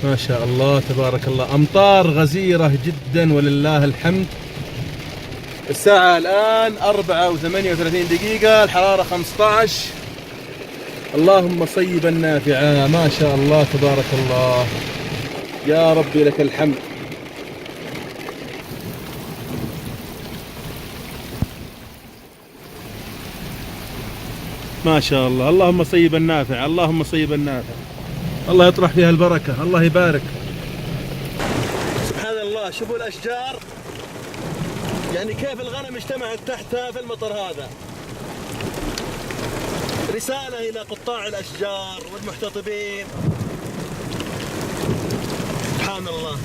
ما شاء الله تبارك الله، أمطار غزيرة جدا ولله الحمد. الساعة الآن 4:38 دقيقة، الحرارة 15. اللهم صيبا نافعا، ما شاء الله تبارك الله، يا ربي لك الحمد. ما شاء الله، اللهم صيبا نافعا، اللهم صيبا نافعا، الله يطرح فيها البركة، الله يبارك. سبحان الله، شوفوا الأشجار، يعني كيف الغنم اجتمعت تحتها في المطر هذا. رسالة إلى قطاع الأشجار والمحتطبين. سبحان الله.